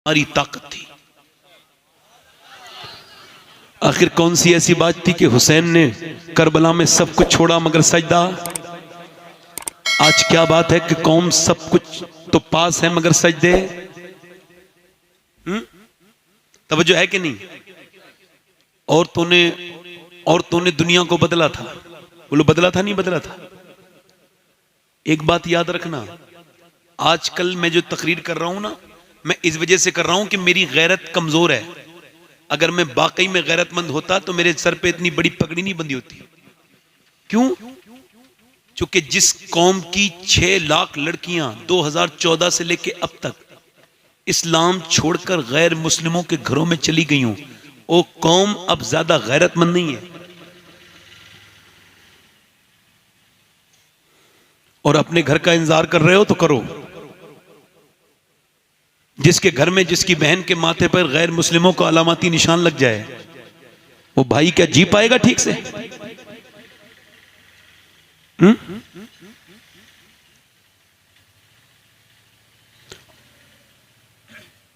हमारी ताकत थी। आखिर कौन सी ऐसी बात थी कि हुसैन ने करबला में सब कुछ छोड़ा मगर सजदा। आज क्या बात है कि कौम सब कुछ तो पास है मगर सजदे। तवज्जो है कि नहीं। और तूने दुनिया को बदला था। बोलो बदला था नहीं बदला था। एक बात याद रखना, आजकल मैं जो तकरीर कर रहा हूं ना, मैं इस वजह से कर रहा हूं कि मेरी गैरत कमजोर है। अगर मैं वाकई में गैरतमंद होता तो मेरे सर पे इतनी बड़ी पगड़ी नहीं बंधी होती। क्यों? क्योंकि जिस कौम की 6 लाख लड़कियां 2014 से लेके अब तक इस्लाम छोड़कर गैर मुस्लिमों के घरों में चली गई हूं, वो कौम अब ज्यादा गैरतमंद नहीं है। और अपने घर का इंतजार कर रहे हो तो करो। जिसके घर में जिसकी बहन के माथे पर गैर मुस्लिमों का अलामती निशान लग जाए, वो भाई क्या जी पाएगा ठीक से?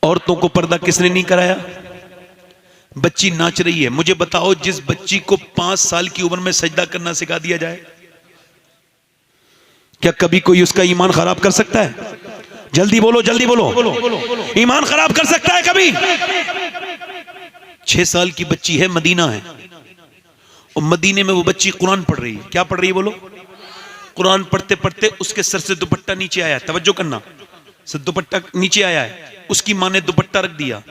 औरतों को पर्दा किसने नहीं कराया? बच्ची नाच रही है, मुझे बताओ जिस बच्ची को 5 साल की उम्र में सजदा करना सिखा दिया जाए, क्या कभी कोई उसका ईमान खराब कर सकता है? जल्दी बोलो जल्दी बोलो। ईमान खराब कर सकता है कभी? 6 साल की बच्ची है, मदीना है, और मदीने में वो बच्ची कुरान पढ़ रही है। क्या पढ़ रही है बोलो? कुरान पढ़ते पढ़ते उसके सर से दुपट्टा नीचे आया। तवज्जो करना, सर दुपट्टा नीचे आया है, उसकी मां ने दुपट्टा रख दिया।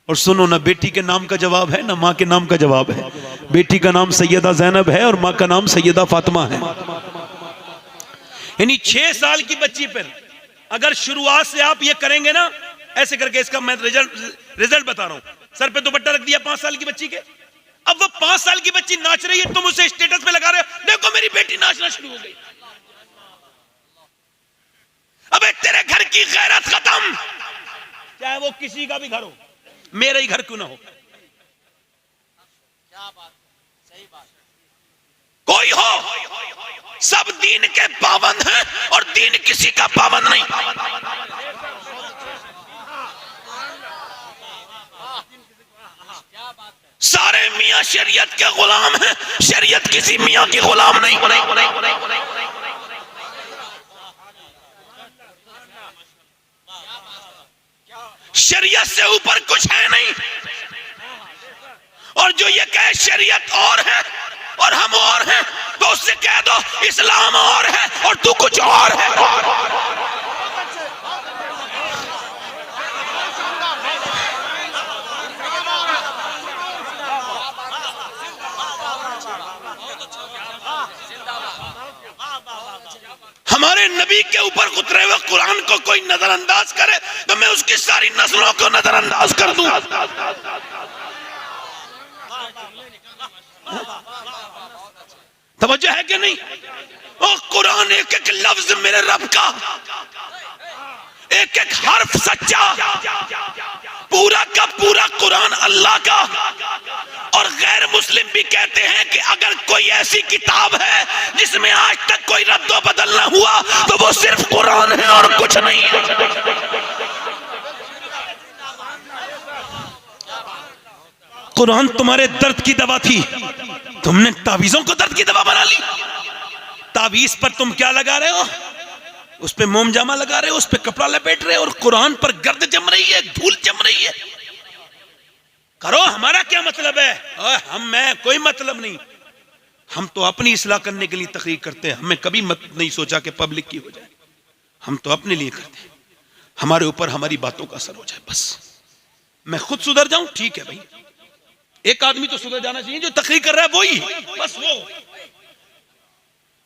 और सुनो ना, बेटी के नाम का जवाब है ना मां के नाम का जवाब है। बेटी का नाम सैयदा जैनब है और मां का नाम सैयदा फातिमा है। यानी 6 साल की बच्ची पर अगर शुरुआत से आप ये करेंगे ना, ऐसे करके, इसका मैं रिजल्ट बता रहा हूं। सर पे दुपट्टा रख दिया 5 साल की बच्ची के, अब वो 5 साल की बच्ची नाच रही है, तुम उसे स्टेटस पे लगा रहे हो, देखो मेरी बेटी नाचना शुरू हो गई। अबे तेरे घर की गैरत खत्म, चाहे वो किसी का भी घर हो, मेरा ही घर क्यों ना हो। क्या बात, सही बात। कोई हो, सब दीन के पाबंद हैं और दीन किसी का पाबंद नहीं। सारे मियां शरीयत के गुलाम हैं, शरीयत किसी मियां की गुलाम नहीं। शरीयत से ऊपर कुछ है नहीं। और जो ये कहे शरीयत और है और हम और हैं, तो उससे कह दो इस्लाम और है और तू कुछ और है। हमारे नबी के ऊपर उतरे हुए कुरान को कोई नजरअंदाज करे तो मैं उसकी सारी नस्लों को नजरअंदाज कर दूं। तवज्जो है कि नहीं? ओ कुरान एक एक लफ्ज मेरे रब का, एक एक हर्फ सच्चा, पूरा का पूरा कुरान अल्लाह का। और गैर मुस्लिम भी कहते हैं कि अगर कोई ऐसी किताब है जिसमें आज तक कोई रद्दो बदल ना हुआ तो वो सिर्फ कुरान है और कुछ नहीं है। कुरान तुम्हारे दर्द की दवा थी, तुमने तावीजों को दर्द की दवा बना ली। तावीज पर तुम क्या लगा रहे हो? उस पे मोम जामा लगा रहे हो, उस पे कपड़ा लपेट रहे हो, और कुरान पर गर्द जम रही है, धूल जम रही है। करो, हमारा क्या मतलब है? मैं कोई मतलब नहीं। हम तो अपनी इस्लाह करने के लिए तकरीर करते हैं, हमें कभी मत नहीं सोचा कि पब्लिक की हो जाए। हम तो अपने लिए करते हैं, हमारे ऊपर हमारी बातों का असर हो जाए बस। मैं खुद सुधर जाऊं, ठीक है भाई, एक आदमी तो सुधर जाना चाहिए जो तकरीर कर रहा है, वही बस, वो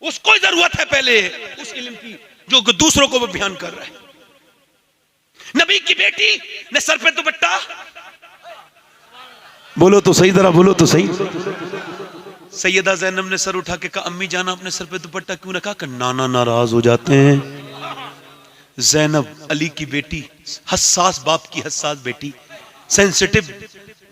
उसको जरूरत है पहले उस इल्म की जो दूसरों को भी बयान कर रहा है। नबी की बेटी ने सर पे दुपट्टा, बोलो तो सही, जरा बोलो तो सही। सैयदा जैनब ने सर उठा के कहा, अम्मी जाना अपने सर पे दुपट्टा क्यों रखा? कि नाना नाराज हो जाते हैं। जैनब अली की बेटी, हसास बाप की हसास बेटी, सेंसिटिव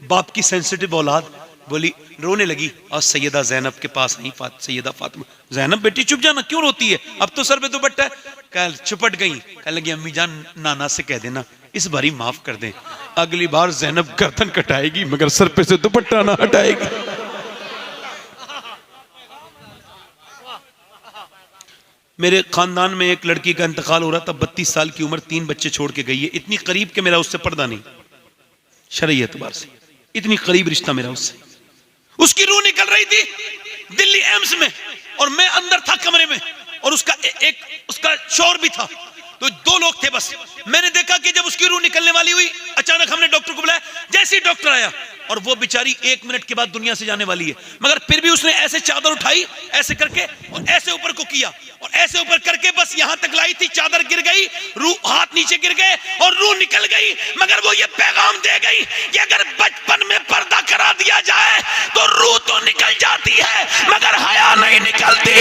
बाप की सेंसिटिव औलाद, बोली, रोने लगी और सैयदा जैनब के पास आई सैयदा फातिमा। जैनब बेटी चुप जाना, क्यों रोती है? अब तो सर पे दुपट्टा है। कल चुपट गई, कह लगी अम्मी जान नाना से कह देना इस बारी माफ कर दें, अगली बार ज़ैनब गर्दन कटाएगी मगर सर पे से दुपट्टा ना हटाएगी। मेरे खानदान में एक लड़की का इंतकाल हो रहा था, 32 साल की उम्र, 3 बच्चे छोड़ के गई है। इतनी करीब के मेरा उससे पर्दा नहीं, शरई एतबार से इतनी करीब रिश्ता मेरा उससे। उसकी रूह निकल रही थी दिल्ली एम्स में और मैं अंदर था कमरे में, और उसका शोर भी था। तो 2 लोग थे बस। मैंने देखा कि जब उसकी रूह निकलने वाली हुई, अचानक हमने डॉक्टर को बुलाया। जैसे ही डॉक्टर आया, और वो बेचारी 1 मिनट के बाद दुनिया से जाने वाली है, मगर फिर भी उसने ऐसे चादर उठाई, ऐसे करके और ऐसे ऊपर को किया और ऐसे ऊपर करके बस यहां तक लाई थी। चादर गिर गई, रूह, हाथ नीचे गिर गए और रूह निकल गई। मगर वो ये पैगाम दे गई कि अगर बचपन में पर्दा करा दिया जाए तो रूह तो निकल जाती है मगर हया नहीं निकलती।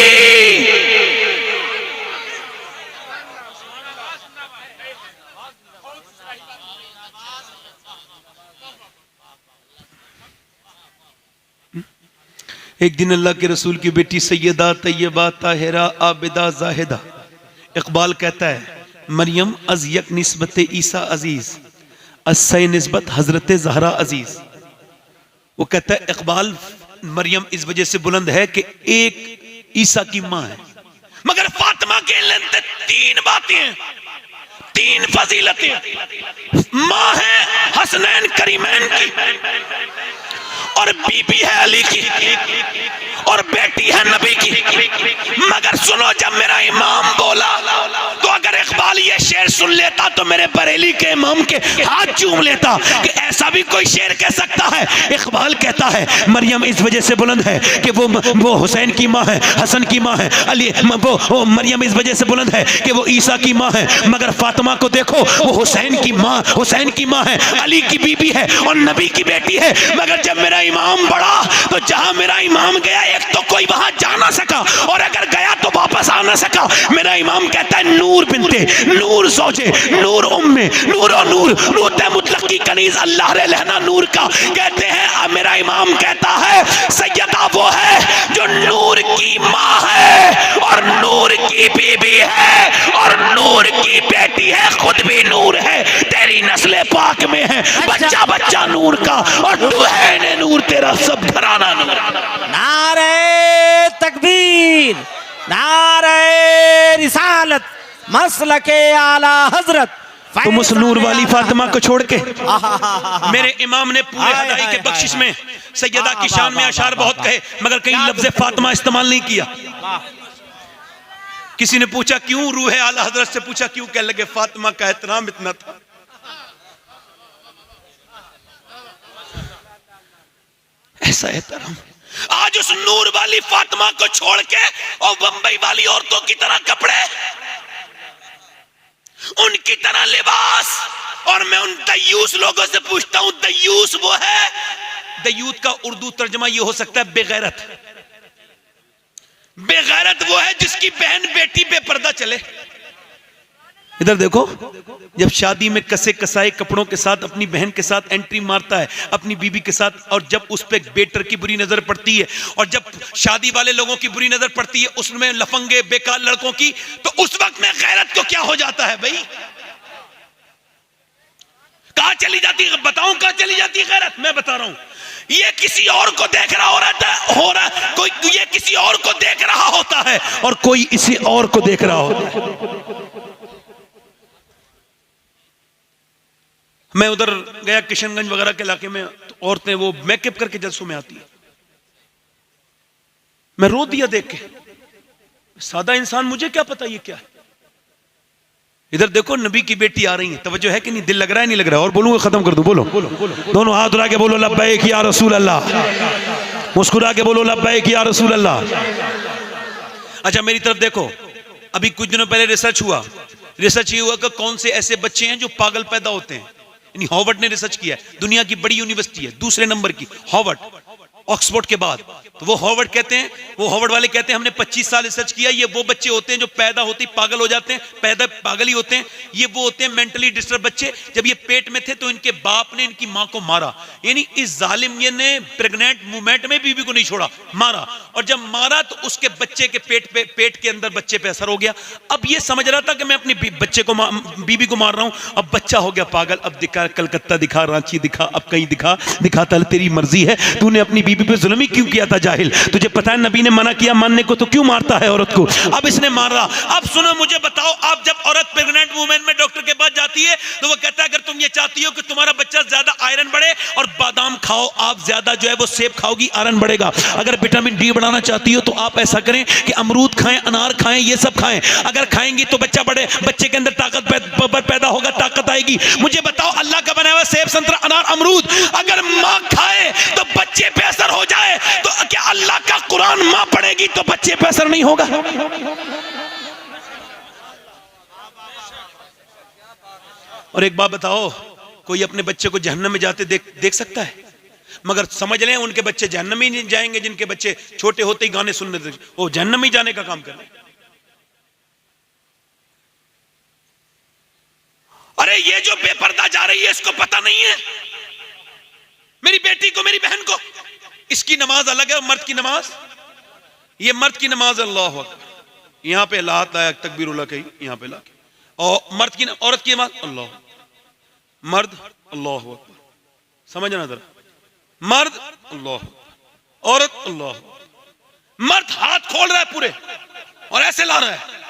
एक दिन अल्लाह के रसूल की बेटी सैयदा तैयबा ताहिरा आबिदा जाहिदा, इकबाल कहता है, मरियम अज यक निस्बत ईसा अजीज अस्सै निस्बत हजरत ज़हरा अजीज। वो कहता है इकबाल, मरियम इस वजह से बुलंद है कि एक ईसा की माँ है, मगर फातिमा के लिए 3 बातें हैं, 3 फजीलतें। माँ है हसनैन करीमैन की, और बीबी है अली की, और बेटी है नबी की। मगर सुनो, जब मेरा इमाम बोला तो अगर इकबाल ये शेर सुन लेता तो मेरे बरेली के इमाम के हाथ चूम लेता कि ऐसा भी कोई शेर कह सकता है। इकबाल कहता है मरियम इस वजह से बुलंद है कि वो हुसैन की माँ है, हसन की माँ है, अली वो मरियम इस वजह से बुलंद है कि वो ईसा की माँ है। मगर फातिमा को देखो, वो हुसैन की माँ है, अली की बीबी है और नबी की बेटी है। मगर जब मेरा इमाम बढ़ा तो जहां मेरा इमाम गया, एक तो कोई वहां जा ना सका, और अगर गया तो वापस आ ना सका। मेरा इमाम कहता है नूर बिनते नूर ज़ौजे नूर उम्मे नूर और नूर मुतलक की कनीज अल्लाह रे लहना नूर का। कहते हैं मेरा इमाम कहता है सैयदा वो है जो नूर की माँ है और नूर की बीबी है और नूर की बेटी है, खुद भी नूर है, तेरी नस्ल पाक में है, बच्चा बच्चा नूर का और तू है नूर, तेरा सब घराना नूर। नारे तकबीर, नारे रिसालत, मसलके आला हजरत। तुम उस नूर वाली फातिमा को छोड़ के मेरे इमाम ने पूरे हदाई के बख्शिश में सैयदा की शान में अशार बहुत कहे, मगर कहीं लफ्ज़ फातिमा इस्तेमाल नहीं किया। किसी ने पूछा क्यों, रूह आला हजरत से पूछा क्यों, कह लगे फातिमा का एहतराम इतना था। ऐसा एहतराम आज उस नूर वाली फातिमा को छोड़ के और बंबई वाली औरतों की तरह कपड़े, उनकी तरह लिबास। और मैं उन दयूस लोगों से पूछता हूं, दयूस वो है, दयूत का उर्दू तर्जमा ये हो सकता है बेगैरत। बेगैरत वो है जिसकी बहन बेटी बेपर्दा चले। इधर देखो, जब शादी में कसे कसाए कपड़ों के साथ अपनी बहन के साथ एंट्री मारता है, अपनी बीबी के साथ, और जब उस पे बेटर की बुरी नजर पड़ती है और जब शादी वाले लोगों की बुरी नजर पड़ती है, उसमें लफंगे बेकार लड़कों की, तो उस वक्त में गैरत को क्या हो जाता है भाई? कहां चली जाती है? बताऊं कहां चली जाती है गैरत? मैं बता रहा हूं, ये किसी और को देख रहा हो रहा कोई, ये किसी और को देख रहा होता है और कोई इसी और को देख रहा होता है। मैं उधर गया किशनगंज वगैरह के इलाके में, तो औरतें वो मेकअप करके जलसों में आती है। मैं रो दिया देख के, सादा इंसान, मुझे क्या पता ये क्या है। इधर देखो, नबी की बेटी आ रही है, तवज्जो है कि नहीं? दिल लग रहा है नहीं लग रहा है? और बोलूंगा खत्म कर दूं, बोलो दोनों हाथ उठा के बोलो लब्बैक या रसूल अल्लाह, मुस्कुरा के बोलो लब्बैक या रसूल अल्लाह। अच्छा मेरी तरफ देखो, अभी कुछ दिनों पहले रिसर्च ये हुआ कि कौन से ऐसे बच्चे हैं जो पागल पैदा होते हैं। हार्वर्ड ने रिसर्च किया है, दुनिया की बड़ी यूनिवर्सिटी है, दूसरे नंबर की हार्वर्ड। ऑक्सफोर्ड के बाद। तो वो हार्वर्ड कहते हैं, वो हार्वर्ड वाले कहते हैं हमने 25 साल रिसर्च किया, ये वो बच्चे होते हैं जो पैदा होते ही पागल हो जाते हैं, पैदा पागल ही होते हैं। ये वो होते हैं मेंटली डिस्टर्ब बच्चे, जब ये पेट में थे तो इनके बाप ने इनकी मां को मारा, यानी इस जालिम ये ने प्रेग्नेंट मूवमेंट में बीबी को नहीं छोड़ा, मारा, और जब मारा तो उसके बच्चे के पेट के अंदर बच्चे पे असर हो गया। अब ये समझ रहा था कि मैं अपनी बच्चे को बीबी को मार रहा हूं, अब बच्चा हो गया पागल, अब दिखा कलकत्ता दिखा, रांची दिखा, अब कहीं दिखाता तेरी मर्जी है, तूने अपनी बीबी पे जुल्म ही क्यों किया था जाहिल, तुझे पता है नबी ने मना किया मानने को, तो क्यों मारता है औरत को, अब इसने मारा। अब सुनो मुझे बताओ, आप जब औरत प्रेग्नेंट वुमेन में डॉक्टर के पास जाती है तो वो कहता है अगर तुम ये चाहती हो कि तुम्हारा बच्चा ज्यादा आयरन बढ़े और बादाम खाओ, आप ज्यादा जो है वो सेब खाओगी, आयरन बढ़ेगा। अगर विटामिन डी बढ़ाना चाहती हो तो आप ऐसा करें कि अमरूद खाएं, अनार खाएं, ये सब खाएं, अगर खाएंगी तो बच्चा बढ़े, बच्चे के अंदर ताकत पैदा होगा, ताकत आएगी। मुझे बताओ अल्लाह का बनाया हुआ सेब, संतरा, अनार, अमरूद अगर मां खाए तो बच्चे पे असर हो जाए, तो क्या अल्लाह का कुरान मां पढ़ेगी तो बच्चे पे असर नहीं होगा? और एक बात बताओ, कोई अपने बच्चे को जहन्नम में जाते देख सकता है? मगर समझ लें उनके बच्चे जहन्नम ही नहीं जाएंगे जिनके बच्चे छोटे होते ही गाने सुनने, वो जहन्नम ही जाने का काम कर रहे हैं। अरे ये जो बेपर्दा जा रही है इसको पता नहीं है, मेरी बेटी को, मेरी बहन को, इसकी नमाज अलग है, मर्द की नमाज, ये मर्द की नमाज अल्लाह अकबर, यहां पे लात लाया तकबीरुल्लाह कही, यहां पे ला के, और मर्द की औरत की नमाज अल्लाह, मर्द अल्लाह अकबर, समझना जरा, मर्द अल्लाह, औरत अल्लाह, मर्द हाथ खोल रहा है पूरे और ऐसे ला रहा है,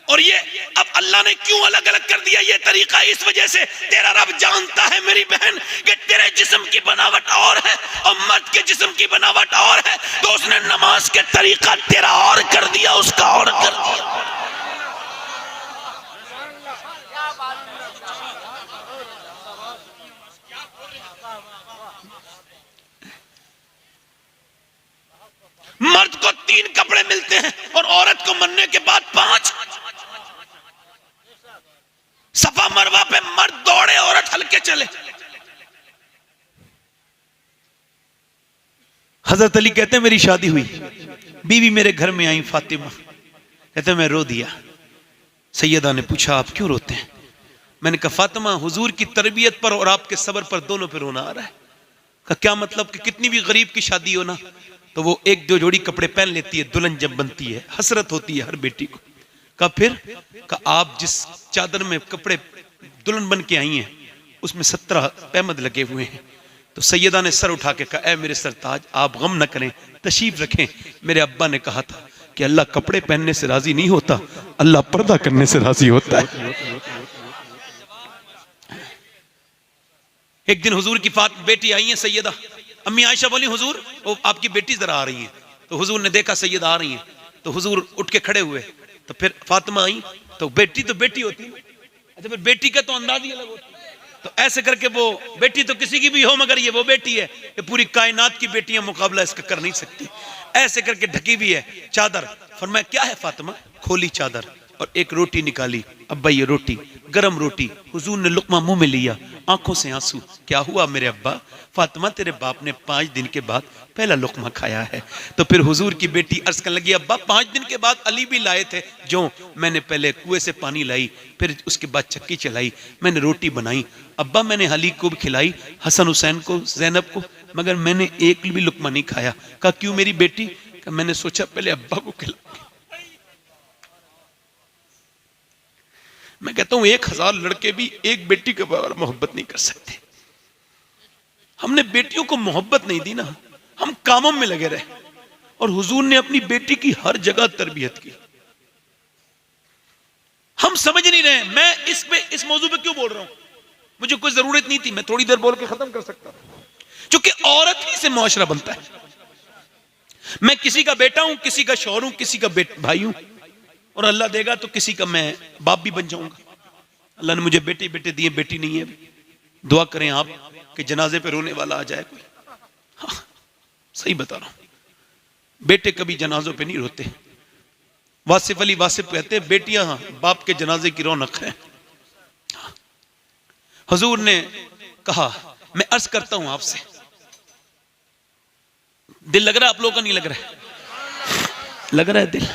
और ये अब अल्लाह ने क्यों अलग अलग कर दिया ये तरीका? इस वजह से तेरा रब जानता है मेरी बहन कि तेरे जिस्म की बनावट और है और मर्द के जिस्म की बनावट और है, तो उसने नमाज के तरीका तेरा और कर दिया, उसका और कर दिया। मर्द को 3 कपड़े मिलते हैं और औरत को मरने के बाद 5। सफा मरवा पे मर्द दौड़े, औरत हल्के चले। हजरत अली कहते हैं मेरी शादी हुई, बीवी मेरे घर में आई फातिमा, कहते मैं रो दिया। सैयदा ने पूछा आप क्यों रोते हैं? मैंने कहा फातिमा हुजूर की तरबियत पर और आपके सब्र पर दोनों पे रोना आ रहा है। का क्या मतलब कि कितनी भी गरीब की शादी हो ना तो वो 1-2 जोड़ी कपड़े पहन लेती है, दुल्हन जब बनती है, हसरत होती है हर बेटी को। का फिर का आप जिस चादर में कपड़े दुल्हन बन के आई हैं उसमें 17 पैमद लगे हुए हैं। तो सैयदा ने सर उठा के कहा, ऐ मेरे सरताज आप गम न करें, तशरीफ रखें। मेरे अब्बा ने कहा था कि अल्लाह कपड़े पहनने से राजी नहीं होता, अल्लाह पर्दा करने से राजी होता है। एक दिन हुजूर की बेटी आई है सैयदा, अम्मी आयशा बोली हुजूर वो आपकी बेटी जरा आ रही है। तो हुजूर ने देखा सैयदा आ रही है तो हुजूर उठ के खड़े हुए। तो फिर फातिमा आई तो बेटी होती है, अच्छा फिर बेटी का तो अंदाज ही अलग होता है। तो ऐसे करके वो बेटी तो किसी की भी हो मगर ये वो बेटी है, ये पूरी कायनात की बेटियां मुकाबला इसका कर नहीं सकती। ऐसे करके ढकी हुई है चादर। फरमाया क्या है फातिमा? खोली चादर और एक रोटी निकाली। अब्बा ये रोटी, गरम रोटी। हुजूर ने लुकमा मुंह में लिया, आंखों से आंसू। क्या हुआ मेरे अब्बा? फातिमा तेरे बाप ने 5 दिन के बाद पहला लुकमा खाया है। तो फिर हुजूर की बेटी अर्ज करने लगी, अब्बा 5 दिन के बाद अली भी लाए थे, जो मैंने पहले कुएं से पानी लाई, फिर उसके बाद चक्की चलाई, मैंने रोटी बनाई। अब्बा मैंने अली को भी खिलाई, हसन हुसैन को, जैनब को, मगर मैंने एक भी लुकमा नहीं खाया। कहा क्यों मेरी बेटी? कहा मैंने सोचा पहले अब्बा को खिलाऊंगी। मैं कहता हूं 1000 लड़के भी एक बेटी के बराबर मोहब्बत नहीं कर सकते। हमने बेटियों को मोहब्बत नहीं दी ना, हम कामों में लगे रहे। और हुजूर ने अपनी बेटी की हर जगह तरबियत की। हम समझ नहीं रहे। मैं इस मौजू पे क्यों बोल रहा हूं? मुझे कोई जरूरत नहीं थी, मैं थोड़ी देर बोल के खत्म कर सकता हूं, क्योंकि औरत ही से मुआशरा बनता है। मैं किसी का बेटा हूं, किसी का शौहर हूं, किसी का भाई हूं, और अल्लाह देगा तो किसी का मैं बाप भी बन जाऊंगा। अल्लाह ने मुझे बेटे दिए, बेटी नहीं है। दुआ करें आप कि जनाजे पे रोने वाला आ जाए कोई। हाँ, सही बता रहा हूं, बेटे कभी जनाजों पे नहीं रोते। वासिफ अली वासिफ कहते हैं बेटियां बाप के जनाजे की रौनक है। हुजूर ने कहा मैं अर्ज करता हूं आपसे, दिल लग रहा है आप लोगों का? नहीं लग रहा है? लग रहा है दिल।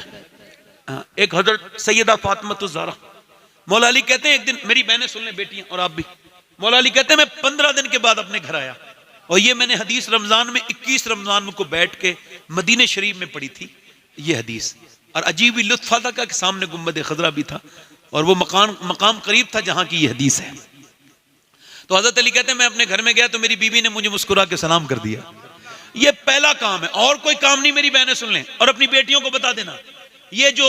एक हजरत सैयदा फातिमा ज़हरा, मौला अली कहते हैं एक दिन, मेरी बहनें सुन लें बेटियां और आप भी, मौला अली कहते हैं मैं 15 दिन के बाद अपने घर आया और ये मैंने हदीस रमजान में 21 रमजान को बैठ के मदीने शरीफ में पढ़ी थी ये हदीस, और अजीब ही लुत्फ आता था कि सामने गुम्बद खजरा भी था और वो मकाम करीब था जहां की ये हदीस है। तो हजरत अली कहते हैं मैं अपने घर में गया तो मेरी बीवी ने मुझे मुस्कुरा के सलाम कर दिया। ये पहला काम है, और कोई काम नहीं। मेरी बहनें सुन लें और अपनी बेटियों को बता देना, ये जो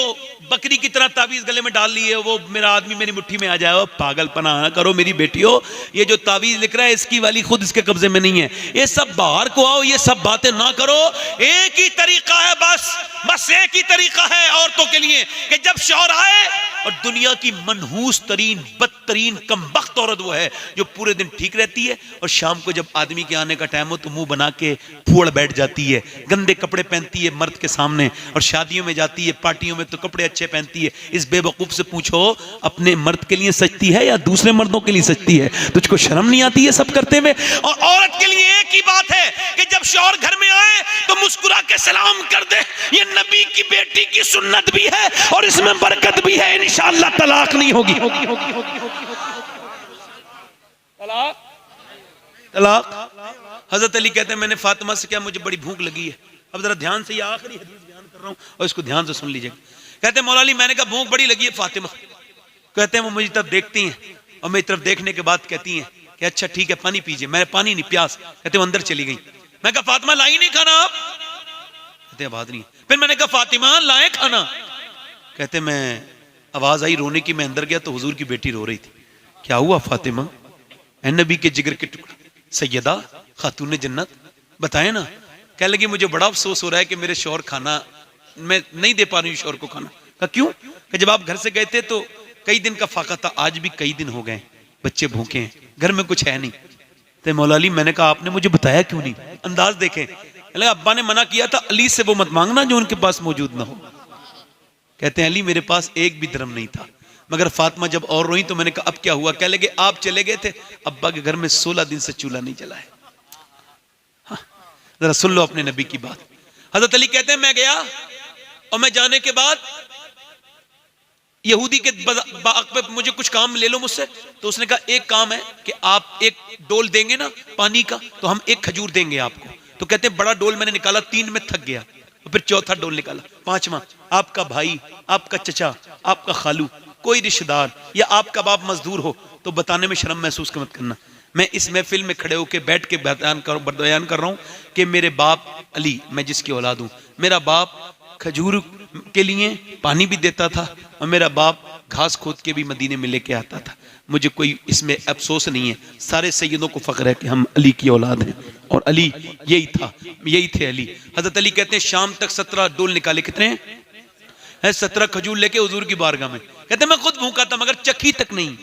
बकरी की तरह ताबीज गले में डाल ली है, वो मेरा आदमी मेरी मुट्ठी में आ जाए, पागलपना ना करो मेरी बेटियों। ये जो ताबीज लिख रहा है इसकी वाली खुद इसके कब्जे में नहीं है, ये सब बाहर को आओ, ये सब बातें ना करो। एक ही तरीका है, बस एक ही तरीका है औरतों के लिए कि जब शौहर आए, और दुनिया की मनहूस तरीन बदतरीन कमबख्त औरत वो है जो पूरे दिन ठीक रहती है और शाम को जब आदमी के आने का टाइम हो तो मुंह बना के फूड़ बैठ जाती है, गंदे कपड़े पहनती है मर्द के सामने, और शादियों में जाती है पार्टियों में तो कपड़े अच्छे पहनती है। इस बेवकूफ से पूछो अपने मर्द के लिए सजती है या दूसरे मर्दों के लिए सजती है? तुझको शर्म नहीं आती है सब करते हुए? और औरत के लिए एक ही बात है कि जब शौहर घर में आए तो मुस्कुरा के सलाम कर दे। ये नबी की बेटी की सुन्नत भी है और इसमें बरकत भी है। इंशाअल्लाह तलाक नहीं होगी। तलाक। हजरत अली कहते हैं मैंने फातिमा से क्या, मुझे बड़ी भूख लगी है। अब जरा ध्यान से ये आखिरी हदीस बयान कर रहा हूं और इसको ध्यान से सुन लीजिएगा। कहते हैं मौला अली मैंने कहा भूख बड़ी लगी है फातिमा। कहते हैं वो मुझे तरफ देखती हैं और मेरी तरफ देखने के बाद कहती हैं कि अच्छा ठीक है पानी पीजिए। मैं पानी नहीं, प्यास। कहते हैं अंदर चली गई। मैं कहा फातिमा लाई नहीं खाना आप? कहते हैं बात नहीं। फिर मैंने कहा फातिमा लाए खाना? कहते मैं आवाज आई रोने की, मैं अंदर गया तो हुजूर की बेटी रो रही थी। क्या हुआ फातिमा? ए नबी के जिगर के टुकड़ा, सैयदा खातून जन्नत, बताए ना। कह लगी मुझे बड़ा अफसोस हो रहा है कि मेरे शौहर खाना मैं नहीं दे पा रही हूँ शौहर को खाना। कहा क्यों? कि जब आप घर से गए थे तो कई दिन का फाका था, आज भी कई दिन हो गए, बच्चे भूखे हैं, घर में कुछ है नहीं। तो मौला अली मैंने कहा आपने मुझे बताया क्यों नहीं? अंदाज देखें, अब्बा ने मना किया था अली से वो मत मांगना जो उनके पास मौजूद ना हो। कहते हैं अली मेरे पास एक भी दिरहम नहीं था, मगर फातिमा जब और रोई तो मैंने कहा अब क्या हुआ? कह लगे आप चले गए थे, अब्बा के घर में 16 दिन से चूल्हा नहीं जला है। हाँ, जरा सुन लो अपने नबी की बात। हजरत अली कहते हैं मैं गया और मैं जाने के बाद यहूदी के बाग पे मुझे कुछ काम ले लो मुझसे। तो उसने कहा एक काम है कि आप एक डोल देंगे ना पानी का तो हम एक खजूर देंगे आपको। तो कहते हैं बड़ा डोल मैंने निकाला, 3 में थक गया, और फिर चौथा डोल निकाला, 5वां। आपका भाई, आपका चचा, आपका खालू, कोई रिश्तेदार या आपका बाप मजदूर हो तो बताने में शर्म महसूस मत करना। मैं इस महफिल में खड़े होकर बैठ के बयान कर रहा हूं कि मेरे बाप अली, मैं जिसकी औलाद हूं, मेरा बाप खजूर के लिए पानी भी देता था और मेरा बाप घास खोद के भी मदीने में लेके आता था। मुझे कोई इसमें अफसोस नहीं है, सारे सैयदों को फख्र है कि हम अली की औलाद हैं और अली यही था, यही थे अली। हजरत अली कहते हैं शाम तक 17 डोल निकाले। कितने हैं? 17 खजूर लेके हुजूर की बारगाह में। कहते मैं खुद भूखा था मगर चखी तक नहीं।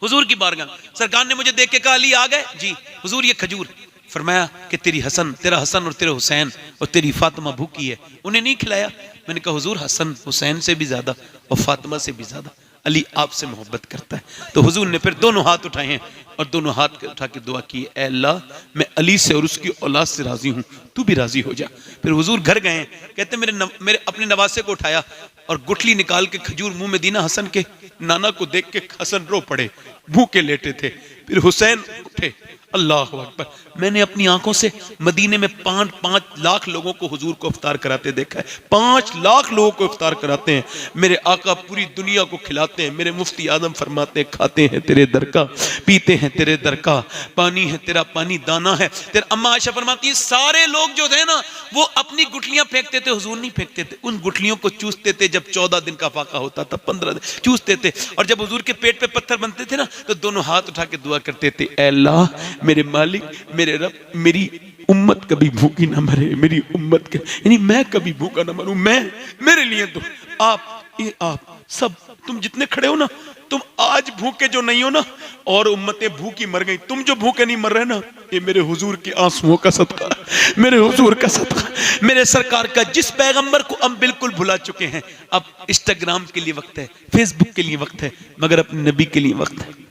हुजूर की बारगाह, सरकार ने मुझे देख के कहा अली आ गए? जी हुजूर ये खजूर। फरमाया कि तेरा हसन और तेरे हुसैन और तेरी फातिमा भूखी है, उन्हें नहीं खिलाया? मैंने कहा हुजूर हसन हुसैन से भी ज्यादा और फातिमा से भी ज्यादा अली आपसे मोहब्बत करता है। तो हुजूर ने फिर दोनों हाथ उठाए हैं और दोनों हाथ उठा के दुआ की, ऐ अल्लाह मैं अली से और उसकी औलाद से राजी हूँ, तू भी राजी हो जा। फिर हुजूर घर गए। कहते मेरे अपने नवासे को उठाया और गुठली निकाल के खजूर मुंह में दीना हसन के। नाना को देख के हसन रो पड़े, भूखे लेटे थे। फिर हुसैन उठे, अल्लाह अकबर। मैंने अपनी आंखों से मदीने में 5 लाख लोगों को हुजूर को इफ्तार कराते देखा है। 5 लाख लोगों को इफ्तार कराते हैं। मेरे आका पूरी दुनिया को खिलाते हैं। मेरे मुफ्ती आजम फरमाते हैं खाते हैं तेरे दर का, पीते हैं तेरे दर का, पानी है तेरा पानी दाना है तेरा। अम्मा आयशा फरमाती है सारे लोग जो थे ना वो अपनी गुठलियां फेंकते थे, हुजूर नहीं फेंकते थे, उन गुठलियों को चूसते थे। जब 14 दिन का फाका होता था 15 दिन चूसते थे। और जब हुजूर के पेट पे पत्थर बनते थे ना तो दोनों हाथ उठा के दुआ करते थे, ऐ अल्लाह मेरे मालिक मेरे रब, मेरी उम्मत कभी भूखी ना मरे, मेरी उम्मत के यानी मैं कभी भूखा ना मरूं, मैं मेरे लिए तो आप सब तुम जितने खड़े हो ना, तुम आज भूखे जो नहीं हो ना और उम्मतें भूखी मर गई, तुम जो भूखे नहीं मर रहे ना ये मेरे हुजूर के आंसुओं का सदका, मेरे हुजूर का सदका, मेरे सरकार का, जिस पैगंबर को हम बिल्कुल भुला चुके हैं। अब इंस्टाग्राम के लिए वक्त है, फेसबुक के लिए वक्त है, मगर अपने नबी के लिए वक्त है।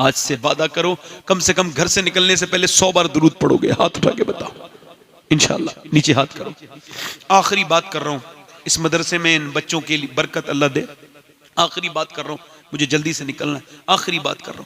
आज से वादा करो कम से कम घर से निकलने से पहले 100 बार दुरूद पढ़ोगे। हाथ उठा के बताओ इंशाअल्लाह। नीचे हाथ करो। आखिरी बात कर रहा हूं, इस मदरसे में इन बच्चों के लिए बरकत अल्लाह दे। आखिरी बात कर रहा हूं, मुझे जल्दी से निकलना है, आखिरी बात कर रहा हूं।